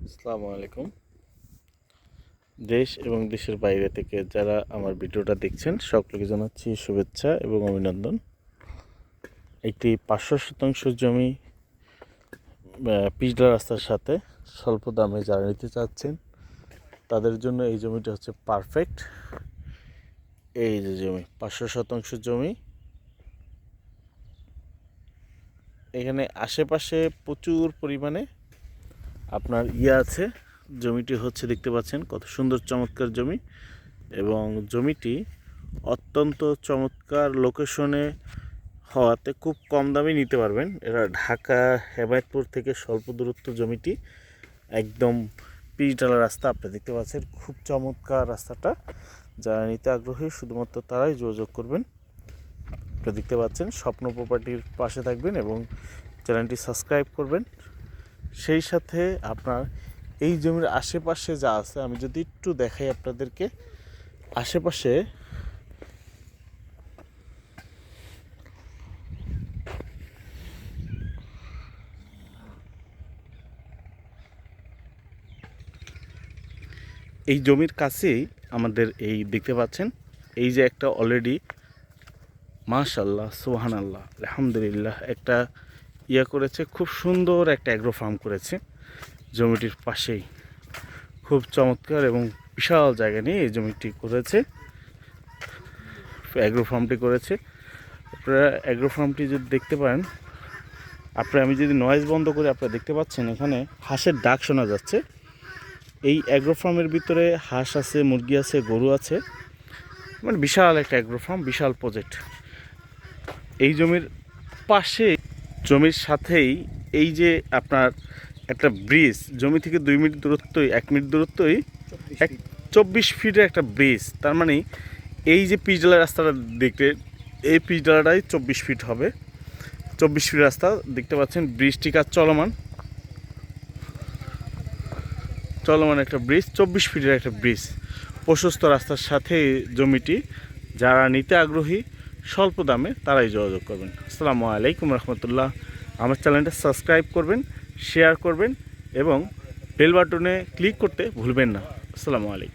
আসসালামু আলাইকুম। দেশ এবং দেশের বাইরে থেকে যারা আমার ভিডিওটা দেখছেন সকলকে জানাচ্ছি শুভেচ্ছা এবং অভিনন্দন। একটি 500 শতাংশ জমি পিচঢালা রাস্তার সাথে স্বল্প দামে যারা নিতে চাচ্ছেন তাদের জন্য এই জমিটা হচ্ছে পারফেক্ট। এই যে জমি 500 শতাংশ জমি, এখানে আশেপাশে প্রচুর পরিমাণে আপনার আছে। জমিটি হচ্ছে দেখতে পাচ্ছেন কত সুন্দর চমৎকার জমি, এবং জমিটি অত্যন্ত চমৎকার লোকেশনে হওয়াতে খুব কম দামে নিতে পারবেন। এরা ঢাকা হেমায়তপুর থেকে স্বল্প দূরত্ব জমিটি, একদম পিচঢালা রাস্তা আপনি দেখতে পাচ্ছেন, খুব চমৎকার রাস্তাটা। যারা নিতে আগ্রহী শুধুমাত্র তারাই যোগাযোগ করবেন। আপনি দেখতে পাচ্ছেন স্বপ্ন প্রপার্টির পাশে থাকবেন এবং চ্যানেলটি সাবস্ক্রাইব করবেন। সেই সাথে আপনার এই জমির আশেপাশে যা আছে আমি যদি একটু দেখাই আপনাদেরকে, আশেপাশে এই জমির কাছেই আমাদের এই দেখতে পাচ্ছেন এই যে একটা অলরেডি মাশাআল্লাহ সুবহানাল্লাহ আলহামদুলিল্লাহ একটা করেছে, খুব সুন্দর একটা অ্যাগ্রো ফার্ম করেছে জমিটির পাশেই। খুব চমৎকার এবং বিশাল জায়গা নিয়ে এই জমিটি করেছে, অ্যাগ্রো ফার্মটি করেছে। আপনারা অ্যাগ্রো ফার্মটি যদি দেখতে পারেন, আমি যদি নয়েজ বন্ধ করে আপনারা দেখতে পাচ্ছেন এখানে হাঁসের ডাক শোনা যাচ্ছে। এই অ্যাগ্রো ফার্মের ভিতরে হাঁস আছে, মুরগি আছে, গরু আছে, মানে বিশাল একটা অ্যাগ্রো ফার্ম, বিশাল প্রজেক্ট। এই জমির পাশে, জমির সাথেই এই যে আপনার একটা ব্রিজ, জমি থেকে 2 মিনিট দূরত্বই, 1 মিনিট দূরত্বই 24 ফিটের একটা ব্রিজ। তার মানে এই যে পিচঢালা রাস্তাটা দেখতে, এই পিচঢালাটাই 24 ফিট হবে। 24 ফিট রাস্তা দেখতে পাচ্ছেন, ব্রিজটি কাজ চলমান একটা ব্রিজ, 24 ফিটের একটা ব্রিজ, প্রশস্ত রাস্তার সাথে জমিটি। যারা নিতে আগ্রহী স্বল্প দামে তারাই যোগাযোগ করবেন। আসসালামু আলাইকুম রহমতুল্লাহ। আমার চ্যানেলটা সাবস্ক্রাইব করবেন, শেয়ার করবেন এবং বেল বাটনে ক্লিক করতে ভুলবেন না। আসসালামু আলাইকুম।